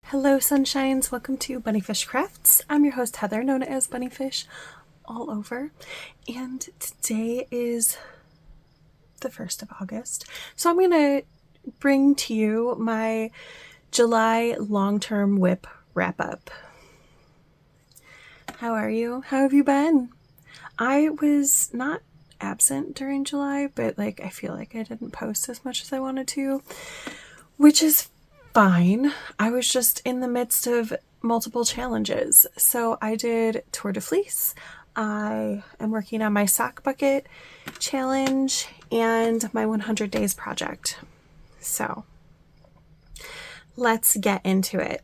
Hello sunshines, welcome to Bunnyfish Crafts. I'm your host Heather, known as Bunnyfish all over, and today is the 1st of August. So I'm going to bring to you my July long-term whip wrap-up. How are you? How have you been? I was not absent during July, but I feel like I didn't post as much as I wanted to, which is fine. I was just in the midst of multiple challenges. So I did Tour de Fleece. I am working on my sock bucket challenge and my 100 days project. So let's get into it.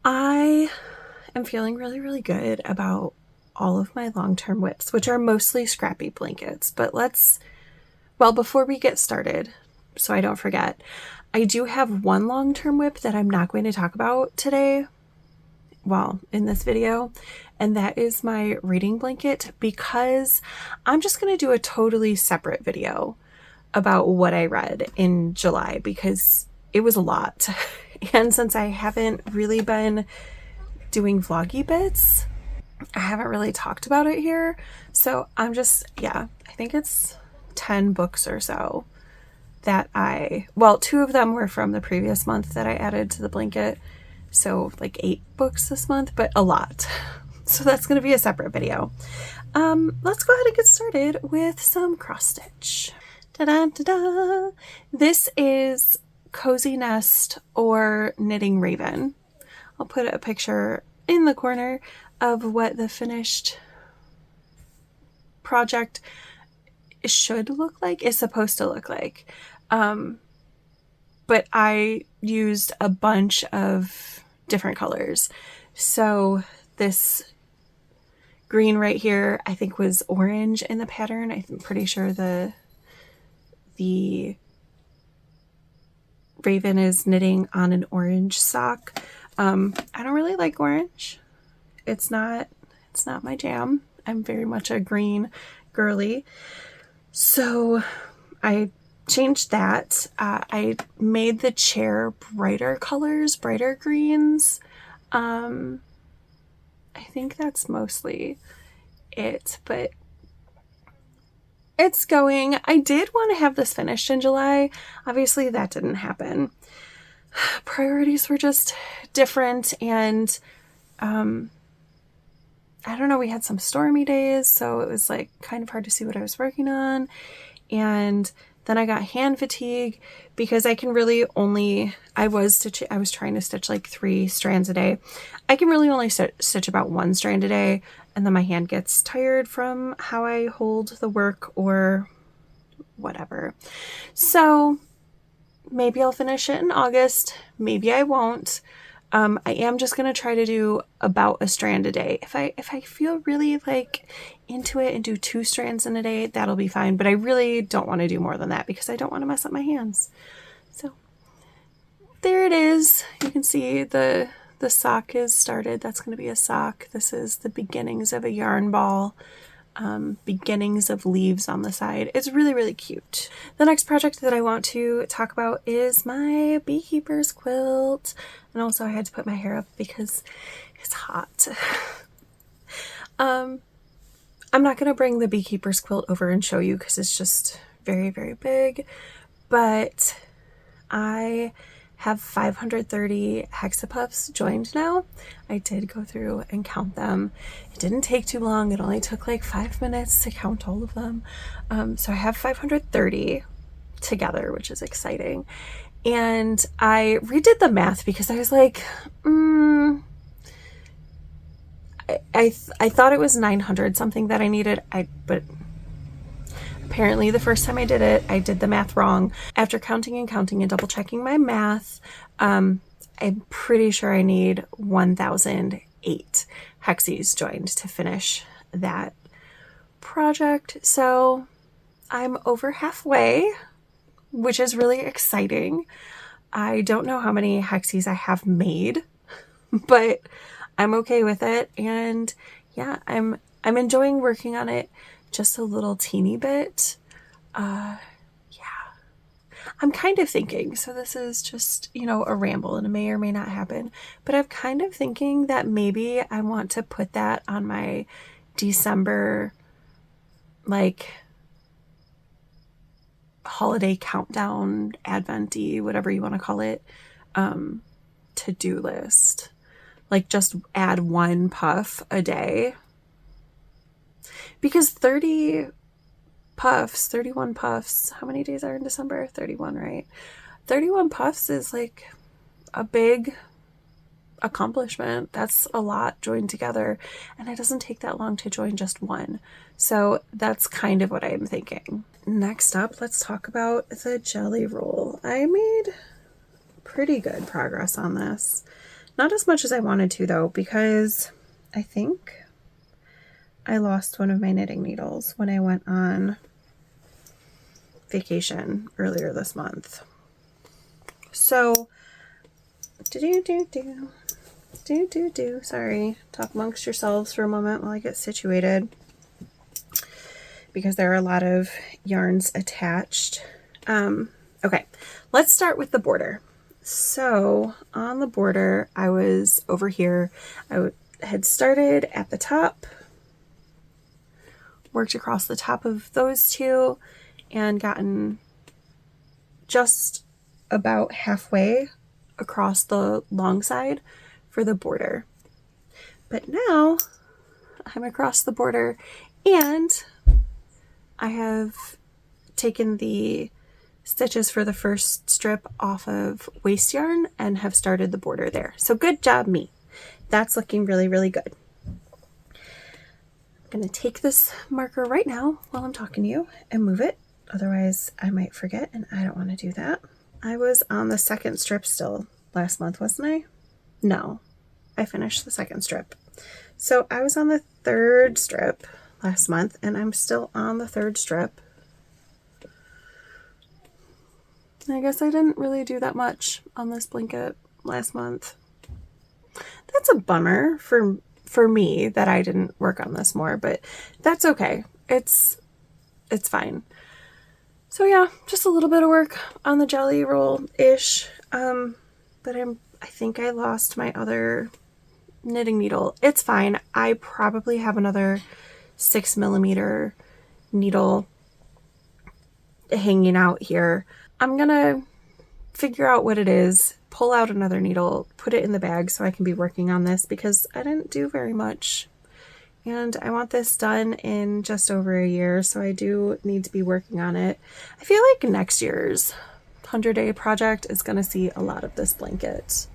I am feeling really good about all of my long-term whips, which are mostly Scrappy blankets. But before we get started, so I don't forget, I do have one long-term whip that I'm not going to talk about today, in this video, and that is my reading blanket, because I'm just going to do a totally separate video about what I read in July, because it was a lot. And since I haven't really been doing vloggy bits, I haven't really talked about it here. So I think it's 10 books or so that two of them were from the previous month that I added to the blanket. So 8 books this month, but a lot. So that's going to be a separate video. Let's go ahead and get started with some cross stitch. Da-da-da-da. This is Cozy Nest or Knitting Raven. I'll put a picture in the corner of what the finished project is supposed to look like. But I used a bunch of different colors. So this green right here, I think was orange in the pattern. I'm pretty sure the Raven is knitting on an orange sock. I don't really like orange. It's not my jam. I'm very much a green girly. So I changed that. I made the chair brighter colors, brighter greens. I think that's mostly it, but it's going. I did want to have this finished in July. Obviously that didn't happen. Priorities were just different, and I don't know, we had some stormy days, so it was kind of hard to see what I was working on. And then I got hand fatigue because I can really only, I was trying to stitch 3 strands a day. I can really only stitch about 1 strand a day, and then my hand gets tired from how I hold the work or whatever. So maybe I'll finish it in August. Maybe I won't. I am just going to try to do about a strand a day. If I feel really into it and do 2 strands in a day, that'll be fine. But I really don't want to do more than that because I don't want to mess up my hands. So there it is. You can see the sock is started. That's going to be a sock. This is the beginnings of a yarn ball. Beginnings of leaves on the side. It's really cute. The next project that I want to talk about is my beekeeper's quilt. And also I had to put my hair up because it's hot. I'm not going to bring the beekeeper's quilt over and show you because it's just very big, but I have 530 hexapuffs joined now. I did go through and count them. It didn't take too long. It only took 5 minutes to count all of them. So I have 530 together, which is exciting. And I redid the math because I was I thought it was 900 something that I needed. But apparently the first time I did it, I did the math wrong. After counting and double checking my math, I'm pretty sure I need 1008 hexies joined to finish that project. So I'm over halfway, which is really exciting. I don't know how many hexies I have made, but I'm okay with it. And yeah, I'm enjoying working on it just a little teeny bit. I'm kind of thinking, so this is just, you know, a ramble and it may or may not happen, but I'm kind of thinking that maybe I want to put that on my December, like, holiday countdown, advent-y, whatever you want to call it, to-do list. Like, just add one puff a day. Because 31 puffs, how many days are in December? 31, right? 31 puffs is like a big accomplishment. That's a lot joined together, and it doesn't take that long to join just one. So that's kind of what I'm thinking. Next up, let's talk about the jelly roll. I made pretty good progress on this. Not as much as I wanted to, though, because I think I lost one of my knitting needles when I went on vacation earlier this month. So, sorry, talk amongst yourselves for a moment while I get situated, because there are a lot of yarns attached. Okay, let's start with the border. So on the border, I was over here. I had started at the top, worked across the top of those two, and gotten just about halfway across the long side for the border. But now I'm across the border, and I have taken the stitches for the first strip off of waste yarn and have started the border there. So good job, me. That's looking really, really good. I'm going to take this marker right now while I'm talking to you and move it. Otherwise, I might forget, and I don't want to do that. I was on the second strip still last month, wasn't I? No, I finished the second strip. So I was on the third strip last month, and I'm still on the third strip. I guess I didn't really do that much on this blanket last month. That's a bummer for me that I didn't work on this more, but that's okay. It's fine. So yeah, just a little bit of work on the jelly roll-ish. But I think I lost my other knitting needle. It's fine. I probably have another 6mm needle hanging out here. I'm gonna figure out what it is, pull out another needle, put it in the bag so I can be working on this, because I didn't do very much. And I want this done in just over a year, so I do need to be working on it. I feel like next year's 100-day project is going to see a lot of this blanket.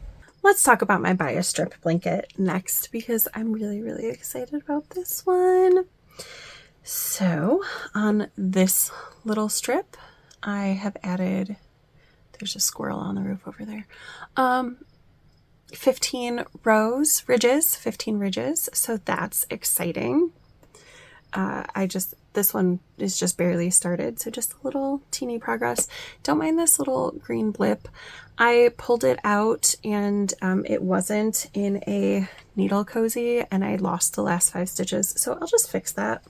Let's talk about my bias strip blanket next, because I'm really, really excited about this one. So on this little strip, I have added, there's a squirrel on the roof over there, 15 ridges, so that's exciting. This one is just barely started, so just a little teeny progress. Don't mind this little green blip. I pulled it out, and it wasn't in a needle cozy, and I lost the last 5 stitches, so I'll just fix that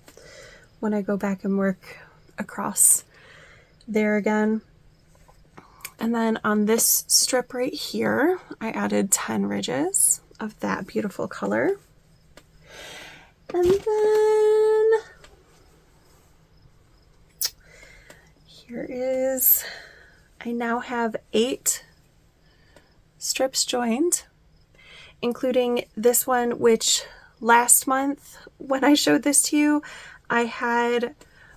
when I go back and work across there again. And then on this strip right here, I added 10 ridges of that beautiful color. And then here is, I now have 8 strips joined, including this one, which last month when I showed this to you, I had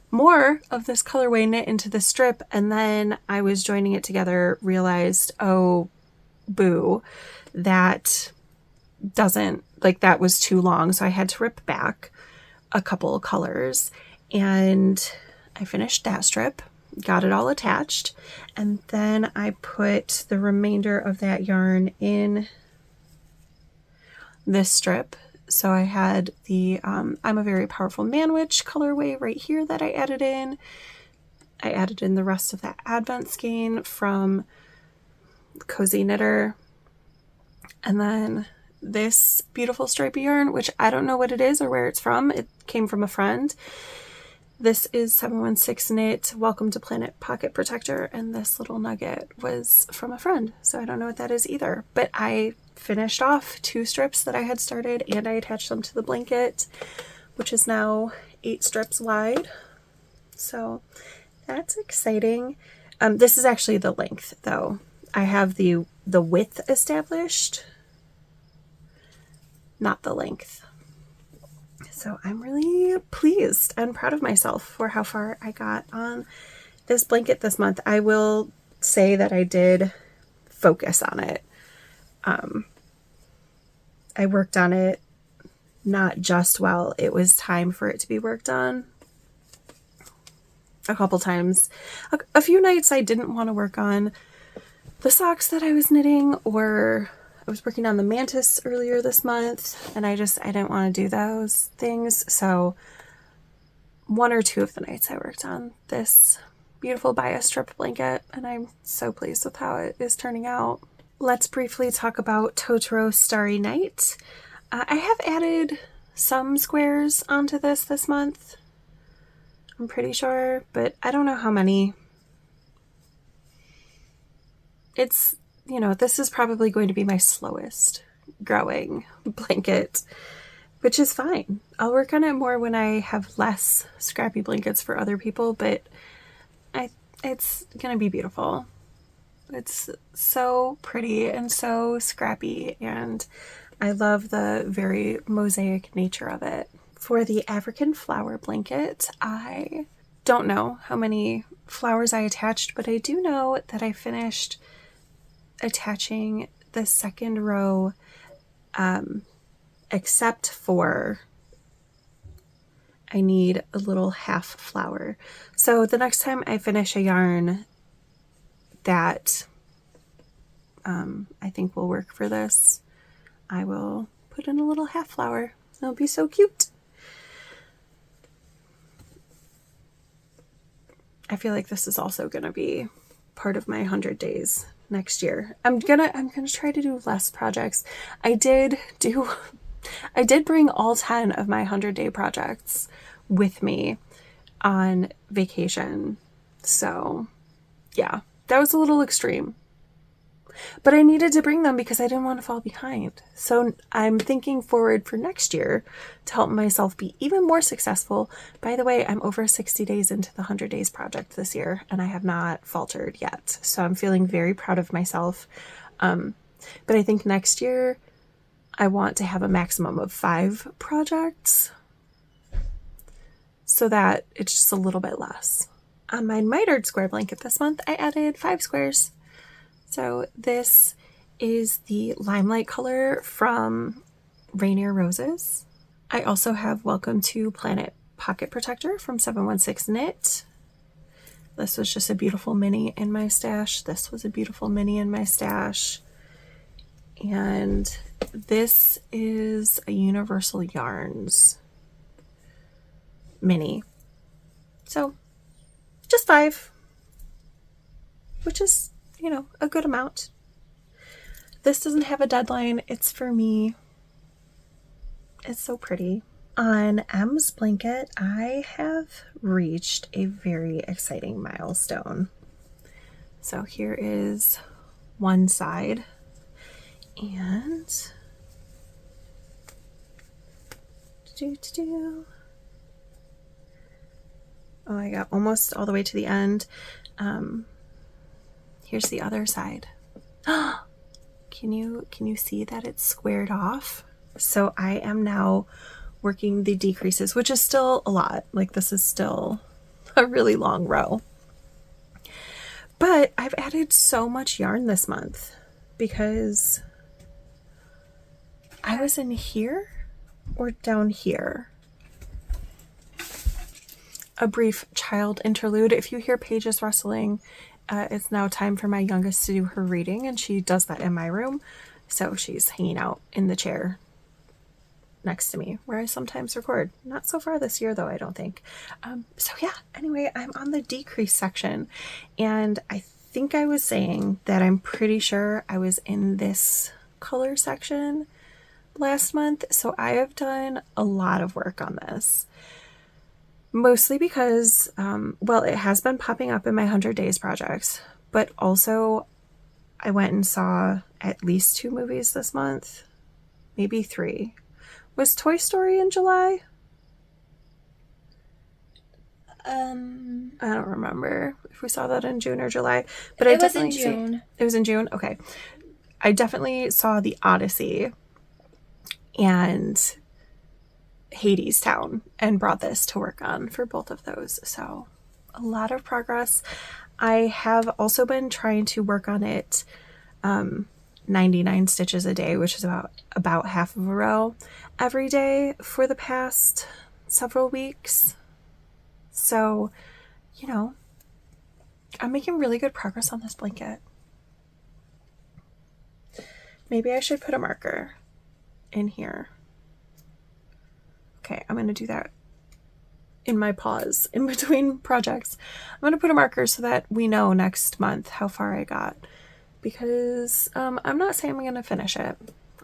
more of this colorway knit into the strip, and then I was joining it together, realized, oh boo, that was too long, so I had to rip back a couple colors, and I finished that strip, got it all attached, and then I put the remainder of that yarn in this strip. So I had the I'm a Very Powerful Man Witch colorway right here that I added in. I added in the rest of that Advent skein from Cozy Knitter. And then this beautiful stripy yarn, which I don't know what it is or where it's from. It came from a friend. This is 716 Knit Welcome to Planet Pocket Protector, and this little nugget was from a friend, so I don't know what that is either. But I finished off 2 strips that I had started, and I attached them to the blanket, which is now 8 strips wide. So that's exciting. This is actually the length, though. I have the width established, not the length. So I'm really pleased and proud of myself for how far I got on this blanket this month. I will say that I did focus on it. I worked on it not just while it was time for it to be worked on. A couple times. A few nights I didn't want to work on the socks that I was knitting, or I was working on the mantis earlier this month, and I didn't want to do those things. So 1 or 2 of the nights I worked on this beautiful bias strip blanket, and I'm so pleased with how it is turning out. Let's briefly talk about Totoro Starry Night. I have added some squares onto this month, I'm pretty sure, but I don't know how many. It's, this is probably going to be my slowest growing blanket, which is fine. I'll work on it more when I have less scrappy blankets for other people, but it's going to be beautiful. It's so pretty and so scrappy, and I love the very mosaic nature of it. For the African flower blanket, I don't know how many flowers I attached, but I do know that I finished attaching the second row, except for I need a little half flower. So the next time I finish a yarn that I think will work for this, I will put in a little half flower. It'll be so cute. I feel like this is also going to be part of my 100 days next year. I'm gonna try to do less projects. I did bring all 10 of my 100-day projects with me on vacation. So yeah, that was a little extreme, but I needed to bring them because I didn't want to fall behind. So I'm thinking forward for next year to help myself be even more successful. By the way, I'm over 60 days into the 100 days project this year, and I have not faltered yet. So I'm feeling very proud of myself. But I think next year I want to have a maximum of 5 projects so that it's just a little bit less. On my mitered square blanket this month, I added 5 squares. So this is the limelight color from Rainier Roses. I also have Welcome to Planet Pocket Protector from 716 Knit. This was just a beautiful mini in my stash. This was a beautiful mini in my stash. And this is a Universal Yarns mini. So just 5, which is, a good amount. This doesn't have a deadline. It's for me. It's so pretty. On M's blanket, I have reached a very exciting milestone. So here is one side, and oh, I got almost all the way to the end. Here's the other side. Can you see that it's squared off? So I am now working the decreases, which is still a lot. Like, this is still a really long row. But I've added so much yarn this month because I was in here or down here. A brief child interlude. If you hear pages rustling, it's now time for my youngest to do her reading, and she does that in my room. So she's hanging out in the chair next to me where I sometimes record. Not so far this year though, I don't think. So yeah, anyway, I'm on the decrease section, and I think I was saying that I'm pretty sure I was in this color section last month. So I have done a lot of work on this. Mostly because, well, it has been popping up in my 100 Days projects, but also I went and saw at least 2 movies this month, maybe 3. Was Toy Story in July? I don't remember if we saw that in June or July, but it was in June. It was in June? Okay. I definitely saw The Odyssey and Hades Town and brought this to work on for both of those. So a lot of progress. I have also been trying to work on it 99 stitches a day, which is about half of a row every day for the past several weeks. So, you know, I'm making really good progress on this blanket. Maybe I should put a marker in here. Okay, I'm going to do that in my pause in between projects. I'm going to put a marker so that we know next month how far I got. Because I'm not saying I'm going to finish it.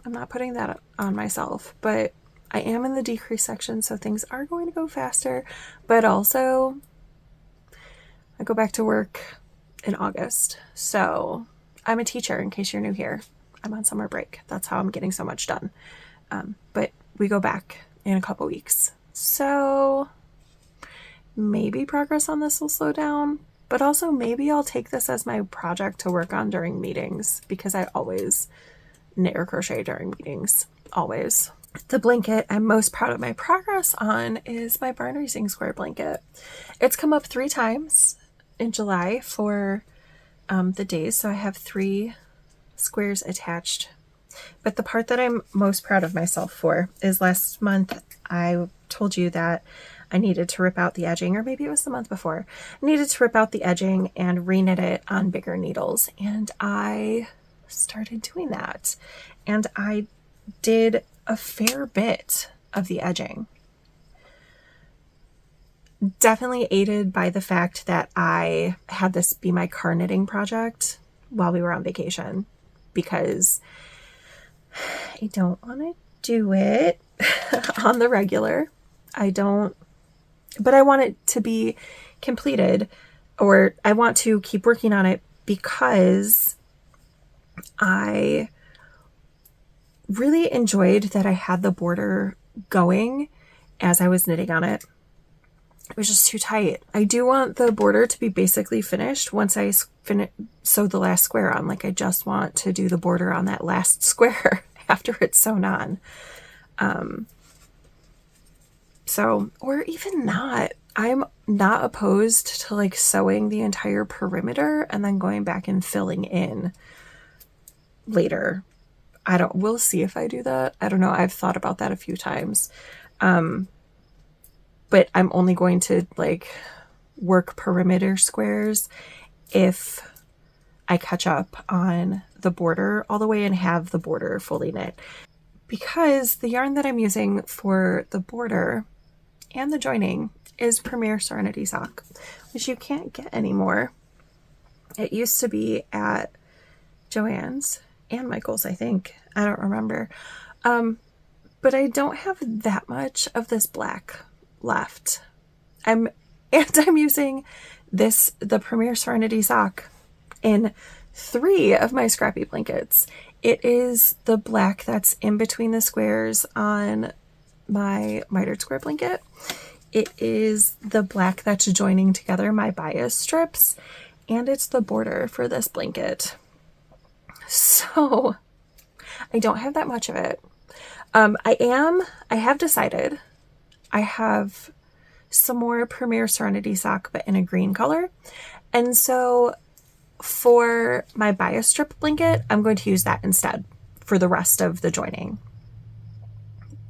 I'm not putting that on myself. But I am in the decrease section, so things are going to go faster. But also, I go back to work in August. So I'm a teacher, in case you're new here. I'm on summer break. That's how I'm getting so much done. But we go back in a couple weeks. So maybe progress on this will slow down. But also maybe I'll take this as my project to work on during meetings, because I always knit or crochet during meetings. Always. The blanket I'm most proud of my progress on is my barn raising square blanket. It's come up 3 times in July for the days, so I have 3 squares attached. But the part that I'm most proud of myself for is last month I told you that I needed to rip out the edging, or maybe it was the month before. I needed to rip out the edging and reknit it on bigger needles, and I started doing that. And I did a fair bit of the edging. Definitely aided by the fact that I had this be my car knitting project while we were on vacation, because I don't want to do it on the regular. But I want it to be completed, or I want to keep working on it, because I really enjoyed that I had the border going as I was knitting on it. It was just too tight. I do want the border to be basically finished once I sew the last square on. Like, I just want to do the border on that last square after it's sewn on. So, or even not. I'm not opposed to like sewing the entire perimeter and then going back and filling in later. We'll see if I do that. I don't know. I've thought about that a few times. But I'm only going to like work perimeter squares if I catch up on the border all the way and have the border fully knit. Because the yarn that I'm using for the border and the joining is Premier Serenity Sock, which you can't get anymore. It used to be at Joann's and Michael's, I think. I don't remember. But I don't have that much of this black left. I'm using the Premier Serenity Sock in 3 of my Scrappy blankets. It is the black that's in between the squares on my mitered square blanket. It is the black that's joining together my bias strips, and it's the border for this blanket. So I don't have that much of it. I have decided I have some more Premier Serenity Sock, but in a green color. And so for my bias strip blanket, I'm going to use that instead for the rest of the joining,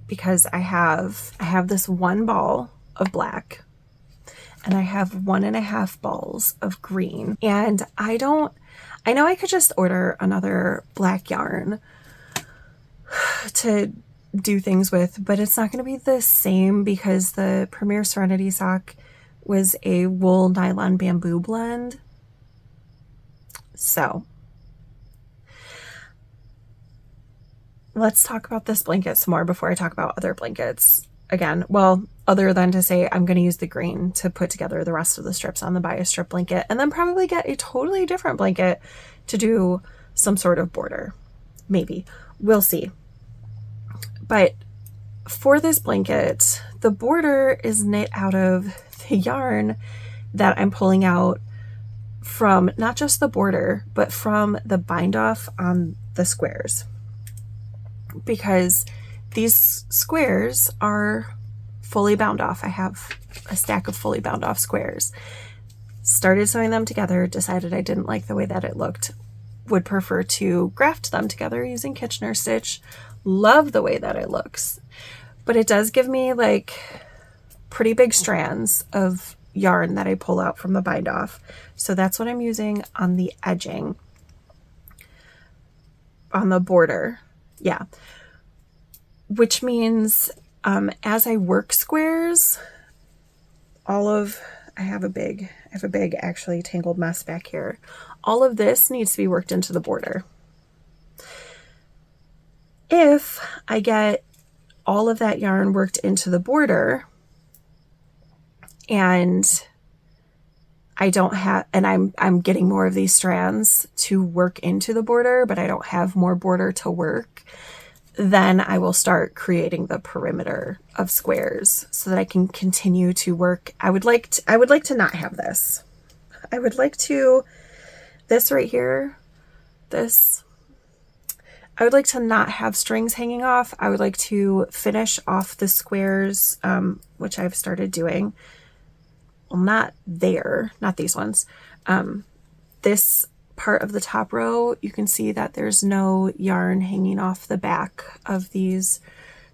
because I have this 1 ball of black and I have 1.5 balls of green, and I know I could just order another black yarn to do things with, but it's not going to be the same, because the Premier Serenity Sock was a wool nylon bamboo blend. So let's talk about this blanket some more before I talk about other blankets again. Well, other than to say I'm going to use the green to put together the rest of the strips on the bias strip blanket, and then probably get a totally different blanket to do some sort of border. Maybe. We'll see. But for this blanket, the border is knit out of the yarn that I'm pulling out from not just the border, but from the bind off on the squares. Because these squares are fully bound off. I have a stack of fully bound off squares. Started sewing them together, decided I didn't like the way that it looked. Would prefer to graft them together using Kitchener stitch. Love the way that it looks. But it does give me like pretty big strands of yarn that I pull out from the bind off. So that's what I'm using on the edging. On the border. Yeah. Which means as I work squares, I have a big actually tangled mess back here. All of this needs to be worked into the border. If I get all of that yarn worked into the border and I don't have, and I'm getting more of these strands to work into the border, but I don't have more border to work, then I will start creating the perimeter of squares so that I can continue to work. I would like to not have this. I would like to, this right here, I would like to not have strings hanging off. I would like to finish off the squares, which I've started doing. Well, not these ones. This part of the top row, you can see that there's no yarn hanging off the back of these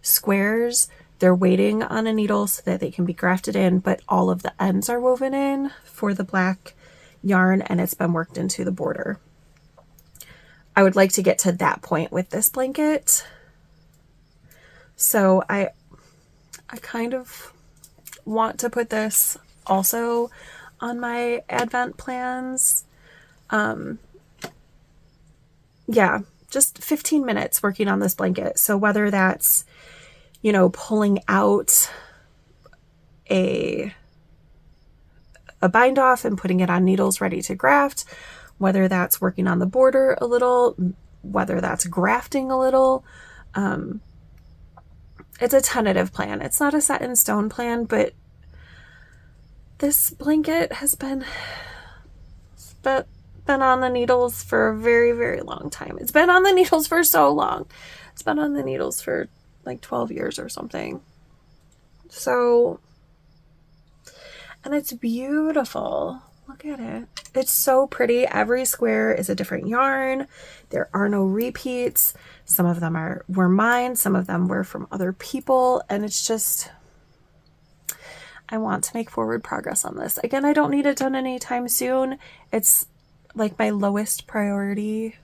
squares. They're waiting on a needle so that they can be grafted in, but all of the ends are woven in for the black yarn and it's been worked into the border. I would like to get to that point with this blanket. So I kind of want to put this also on my advent plans. Yeah, just 15 minutes working on this blanket. So whether that's, pulling out a bind off and putting it on needles ready to graft, whether that's working on the border a little, whether that's grafting a little, it's a tentative plan. It's not a set in stone plan, but this blanket has been on the needles for a very, very long time. It's been on the needles for so long. It's been on the needles for like 12 years or something. So, and it's beautiful. Look at it. It's so pretty. Every square is a different yarn. There are no repeats. Some of them were mine. Some of them were from other people. And it's just, I want to make forward progress on this. Again, I don't need it done anytime soon. It's like my lowest priority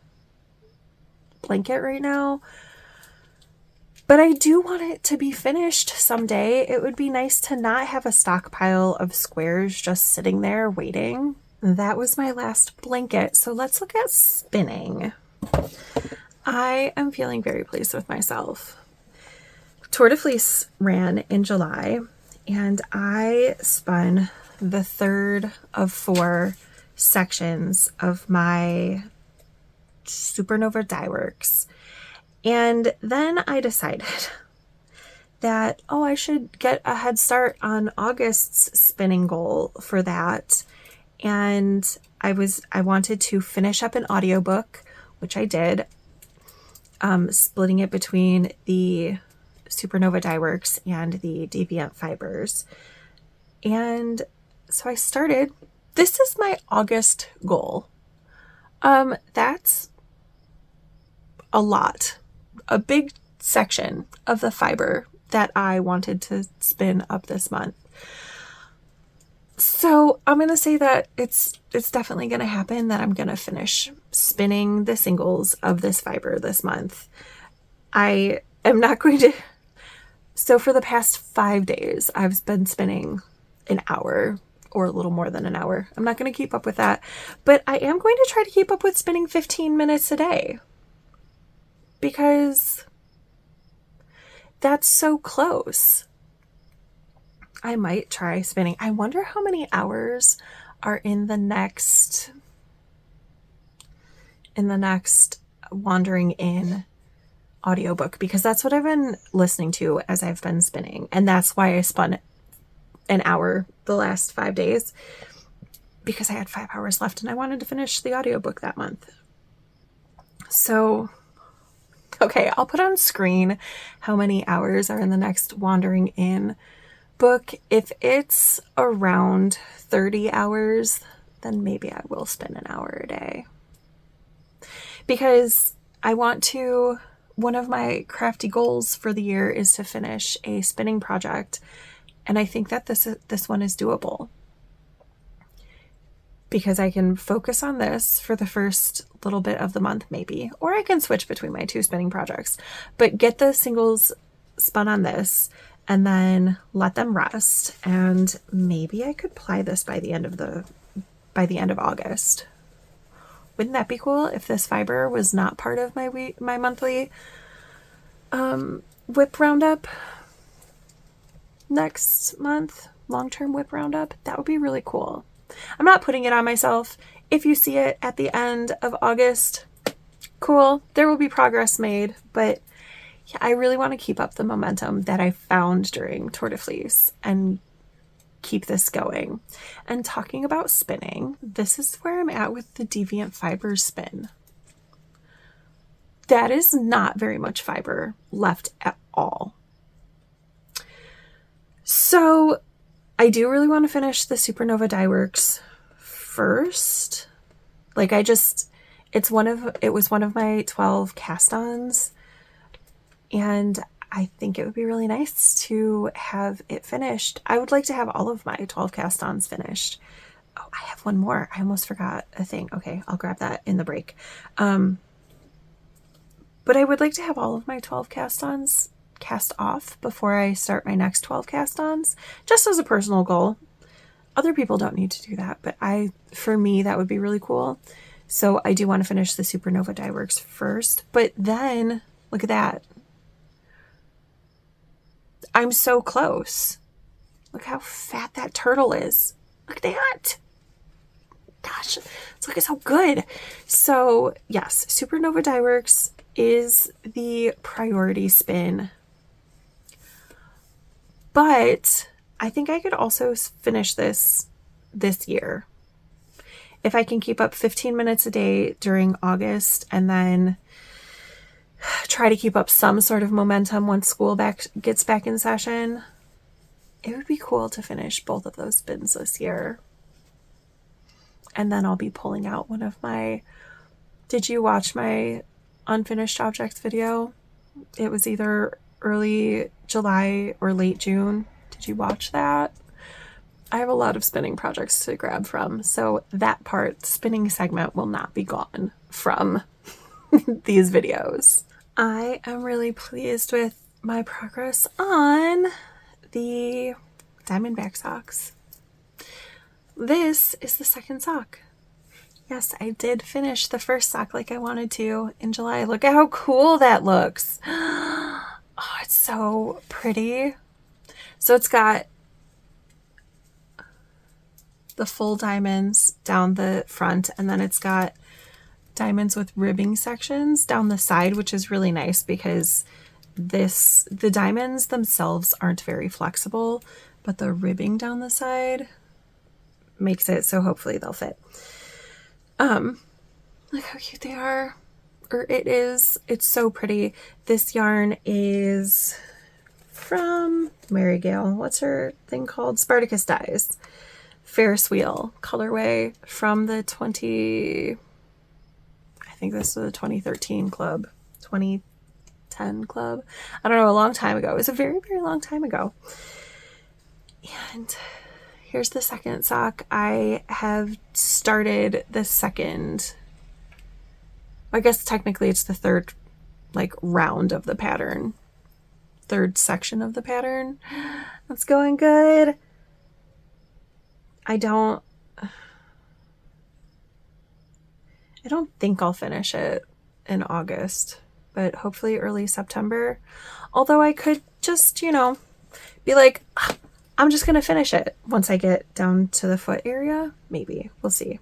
blanket right now. But I do want it to be finished someday. It would be nice to not have a stockpile of squares just sitting there waiting. That was my last blanket. So let's look at spinning. I am feeling very pleased with myself. Tour de Fleece ran in July and I spun the third of 4 sections of my Supernova Dyeworks. And then I decided that, I should get a head start on August's spinning goal for that. And I wanted to finish up an audiobook, which I did, splitting it between the Supernova Dyeworks and the Deviant Fibers. And so I started. This is my August goal. That's a lot. A big section of the fiber that I wanted to spin up this month. So I'm going to say that it's definitely going to happen, that I'm going to finish spinning the singles of this fiber this month. I am not going to. So for the past 5 days, I've been spinning an hour or a little more than an hour. I'm not going to keep up with that, but I am going to try to keep up with spinning 15 minutes a day. Because that's so close. I might try spinning. I wonder how many hours are in the next Wandering In audiobook, because that's what I've been listening to as I've been spinning. And that's why I spun an hour the last 5 days, because I had 5 hours left and I wanted to finish the audiobook that month. So, okay, I'll put on screen how many hours are in the next Wandering In book. If it's around 30 hours, then maybe I will spin an hour a day. Because one of my crafty goals for the year is to finish a spinning project. And I think that this one is doable, because I can focus on this for the first little bit of the month maybe, or I can switch between my 2 spinning projects, but get the singles spun on this and then let them rest. And maybe I could ply this by the end of August. Wouldn't that be cool if this fiber was not part of my monthly whip roundup next month? Long-term whip roundup? That would be really cool. I'm not putting it on myself. If you see it at the end of August, cool. There will be progress made, but yeah, I really want to keep up the momentum that I found during Tour de Fleece and keep this going. And talking about spinning, this is where I'm at with the Deviant Fibers spin. That is not very much fiber left at all. So I do really want to finish the Supernova Dyeworks first. Like it was one of my 12 cast-ons, and I think it would be really nice to have it finished. I would like to have all of my 12 cast-ons finished. Oh, I have one more. I almost forgot a thing. Okay, I'll grab that in the break. But I would like to have all of my 12 cast-ons cast off before I start my next 12 cast-ons, just as a personal goal. Other people don't need to do that, but for me, that would be really cool. So I do want to finish the Supernova Dyeworks first, but then look at that. I'm so close. Look how fat that turtle is. Look at that. Gosh, it's looking so good. So yes, Supernova Dyeworks is the priority spin. But I think I could also finish this year. If I can keep up 15 minutes a day during August and then try to keep up some sort of momentum once school gets back in session, it would be cool to finish both of those spins this year. And then I'll be pulling out one of my, did you watch my unfinished objects video? It was either early July or late June. Did you watch that? I have a lot of spinning projects to grab from, so that part, spinning segment, will not be gone from these videos. I am really pleased with my progress on the Diamondback socks. This is the second sock. Yes, I did finish the first sock like I wanted to in July. Look at how cool that looks. Oh, it's so pretty. So it's got the full diamonds down the front, and then it's got diamonds with ribbing sections down the side, which is really nice because the diamonds themselves aren't very flexible, but the ribbing down the side makes it so hopefully they'll fit. Look how cute they are. Or it is. It's so pretty. This yarn is from Marygale. What's her thing called? Spartacus Dyes. Ferris wheel colorway from the I think this is the 2013 club. 2010 club. I don't know, a long time ago. It was a very, very long time ago. And here's the second sock. I have started the second, I guess technically it's the third round of the pattern. Third section of the pattern. That's going good. I don't think I'll finish it in August, but hopefully early September. Although I could just, be like, I'm just going to finish it once I get down to the foot area. Maybe. We'll see.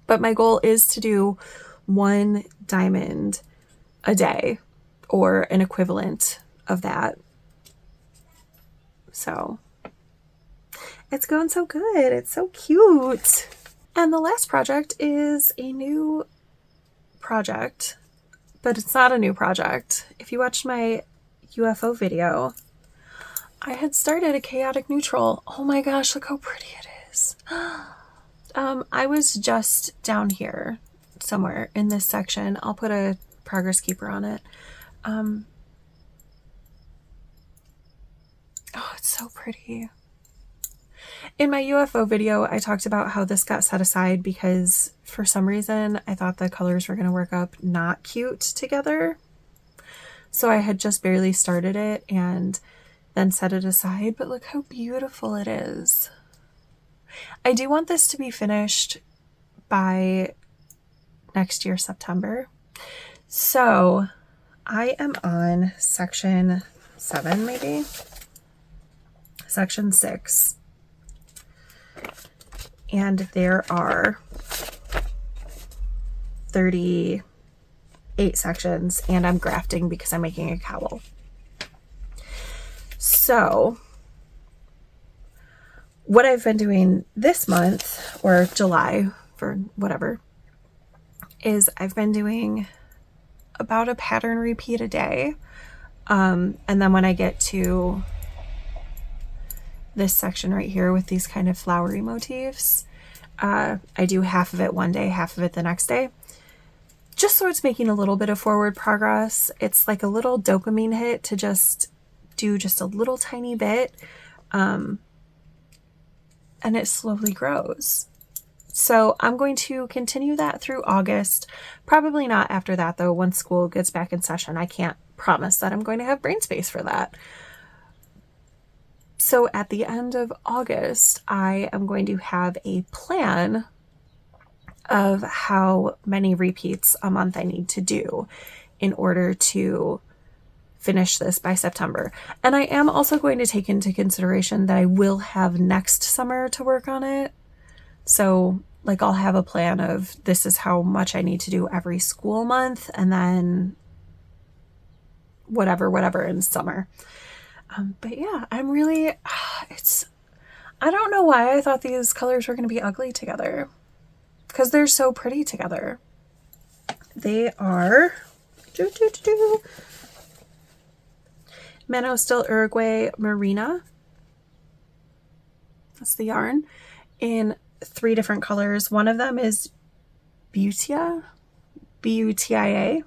But my goal is to do 1 diamond a day or an equivalent of that. So it's going so good. It's so cute. And the last project is a new project, but it's not a new project. If you watched my UFO video, I had started a chaotic neutral. Oh my gosh, look how pretty it is. I was just down here somewhere in this section. I'll put a progress keeper on it. Oh, it's so pretty. In my UFO video, I talked about how this got set aside because for some reason I thought the colors were going to work up not cute together. So I had just barely started it and then set it aside, but look how beautiful it is. I do want this to be finished by next year, September. So I am on section 7, maybe? Section 6. And there are 38 sections, and I'm grafting because I'm making a cowl. So what I've been doing this month, or July, for whatever, is I've been doing about a pattern repeat a day. And then when I get to this section right here with these kind of flowery motifs, I do half of it one day, half of it the next day, just so it's making a little bit of forward progress. It's like a little dopamine hit to just do just a little tiny bit, and it slowly grows. So I'm going to continue that through August. Probably not after that though. Once school gets back in session, I can't promise that I'm going to have brain space for that. So at the end of August, I am going to have a plan of how many repeats a month I need to do in order to finish this by September. And I am also going to take into consideration that I will have next summer to work on it. So like I'll have a plan of this is how much I need to do every school month, and then whatever in summer. But yeah, I'm really, I don't know why I thought these colors were going to be ugly together, because they're so pretty together. They are Mano Still Uruguay Marina. That's the yarn in 3 different colors. One of them is Butia, B-U-T-I-A.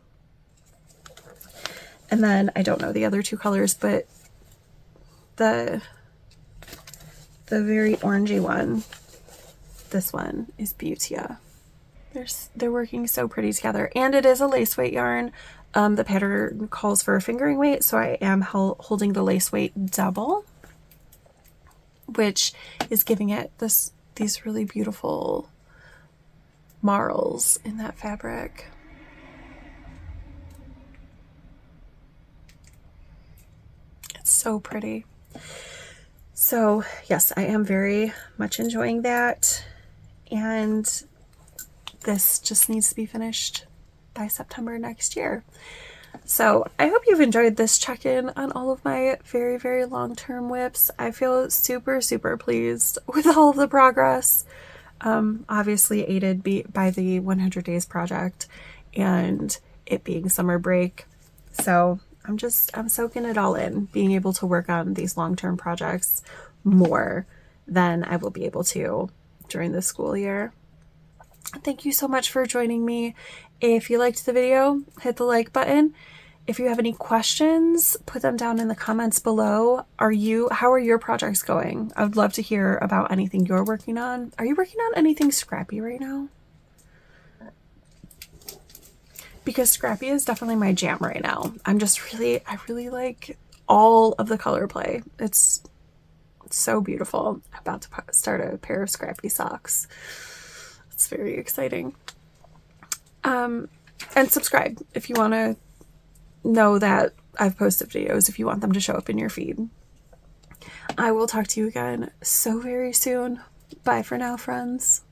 And then I don't know the other 2 colors, but the very orangey one, this one is Butia. They're working so pretty together, and it is a lace weight yarn. The pattern calls for a fingering weight, so I am holding the lace weight double, which is giving it these really beautiful marls in that fabric. It's so pretty. So yes, I am very much enjoying that, and this just needs to be finished by September next year. So I hope you've enjoyed this check-in on all of my very, very long-term whips. I feel super, super pleased with all of the progress. Obviously aided by the 100 Days project and it being summer break. So I'm soaking it all in, being able to work on these long-term projects more than I will be able to during the school year. Thank you so much for joining me. If you liked the video, hit the like button. If you have any questions, put them down in the comments below. How are your projects going? I would love to hear about anything you're working on. Are you working on anything Scrappy right now? Because Scrappy is definitely my jam right now. I really like all of the color play. It's so beautiful. I'm about to start a pair of Scrappy socks. It's very exciting. And subscribe if you want to know that I've posted videos, if you want them to show up in your feed. I will talk to you again so very soon. Bye for now, friends.